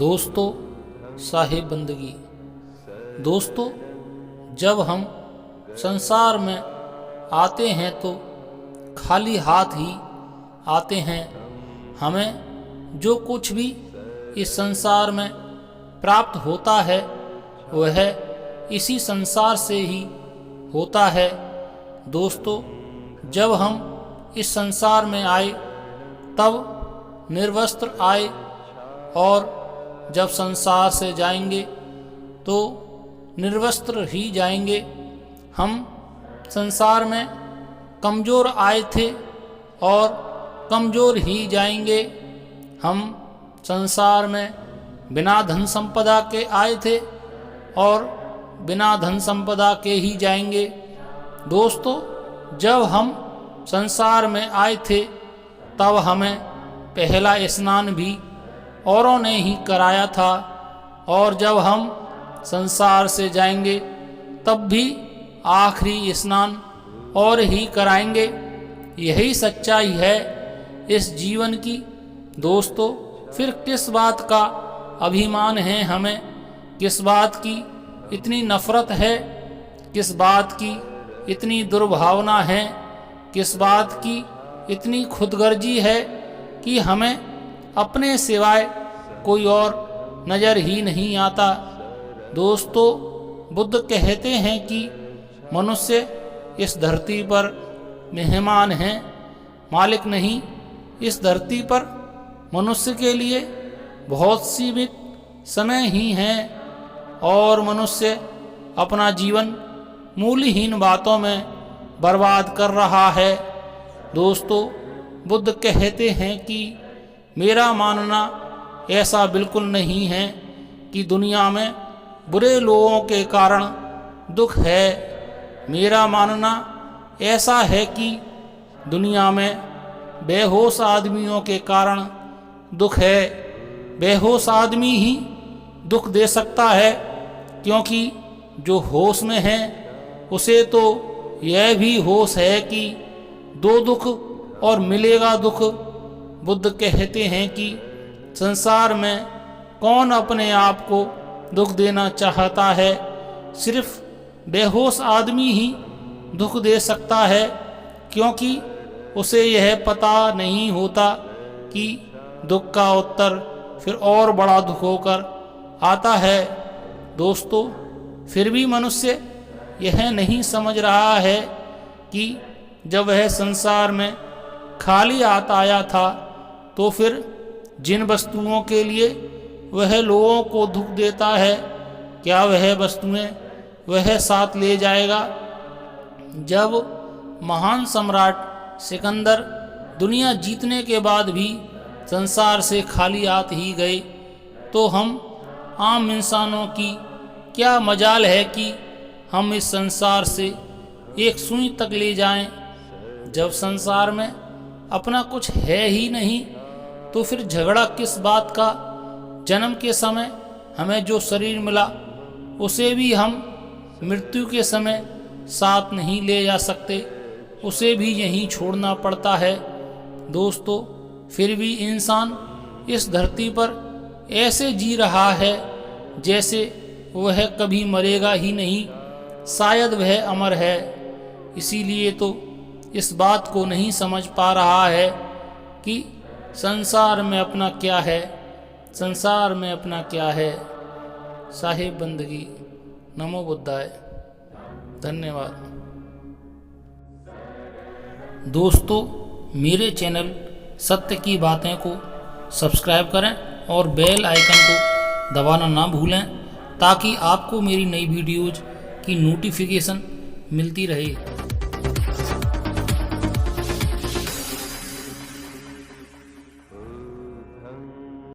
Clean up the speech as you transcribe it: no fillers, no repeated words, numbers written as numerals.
दोस्तों, साहिब बंदगी। दोस्तों, जब हम संसार में आते हैं तो खाली हाथ ही आते हैं। हमें जो कुछ भी इस संसार में प्राप्त होता है वह इसी संसार से ही होता है। दोस्तों, जब हम इस संसार में आए तब निर्वस्त्र आए और जब संसार से जाएंगे तो निर्वस्त्र ही जाएंगे। हम संसार में कमज़ोर आए थे और कमज़ोर ही जाएंगे। हम संसार में बिना धन संपदा के आए थे और बिना धन संपदा के ही जाएंगे। दोस्तों, जब हम संसार में आए थे तब हमें पहला स्नान भी औरों ने ही कराया था और जब हम संसार से जाएंगे तब भी आखिरी स्नान और ही कराएंगे। यही सच्चाई है इस जीवन की। दोस्तों, फिर किस बात का अभिमान है हमें, किस बात की इतनी नफरत है, किस बात की इतनी दुर्भावना है, किस बात की इतनी खुदगर्जी है कि हमें अपने सिवाय कोई और नज़र ही नहीं आता। दोस्तों, बुद्ध कहते हैं कि मनुष्य इस धरती पर मेहमान हैं, मालिक नहीं। इस धरती पर मनुष्य के लिए बहुत सीमित समय ही हैं और मनुष्य अपना जीवन मूल्यहीन बातों में बर्बाद कर रहा है। दोस्तों, बुद्ध कहते हैं कि मेरा मानना ऐसा बिल्कुल नहीं है कि दुनिया में बुरे लोगों के कारण दुख है। मेरा मानना ऐसा है कि दुनिया में बेहोश आदमियों के कारण दुख है। बेहोश आदमी ही दुख दे सकता है, क्योंकि जो होश में है उसे तो यह भी होश है कि दो दुख और मिलेगा दुख। बुद्ध कहते हैं कि संसार में कौन अपने आप को दुख देना चाहता है। सिर्फ बेहोश आदमी ही दुख दे सकता है, क्योंकि उसे यह पता नहीं होता कि दुख का उत्तर फिर और बड़ा दुख होकर आता है। दोस्तों, फिर भी मनुष्य यह नहीं समझ रहा है कि जब वह संसार में खाली हाथ आया था तो फिर जिन वस्तुओं के लिए वह लोगों को दुख देता है, क्या वह वस्तुएं वह साथ ले जाएगा? जब महान सम्राट सिकंदर दुनिया जीतने के बाद भी संसार से खाली हाथ ही गए, तो हम आम इंसानों की क्या मजाल है कि हम इस संसार से एक सुई तक ले जाएं। जब संसार में अपना कुछ है ही नहीं तो फिर झगड़ा किस बात का? जन्म के समय हमें जो शरीर मिला उसे भी हम मृत्यु के समय साथ नहीं ले जा सकते, उसे भी यहीं छोड़ना पड़ता है। दोस्तों, फिर भी इंसान इस धरती पर ऐसे जी रहा है जैसे वह कभी मरेगा ही नहीं, शायद वह अमर है। इसीलिए तो इस बात को नहीं समझ पा रहा है कि संसार में अपना क्या है, संसार में अपना क्या है। साहिब बंदगी। नमो बुद्धाय। धन्यवाद। दोस्तों, मेरे चैनल सत्य की बातें को सब्सक्राइब करें और बेल आइकन को दबाना ना भूलें, ताकि आपको मेरी नई वीडियोज़ की नोटिफिकेशन मिलती रहे।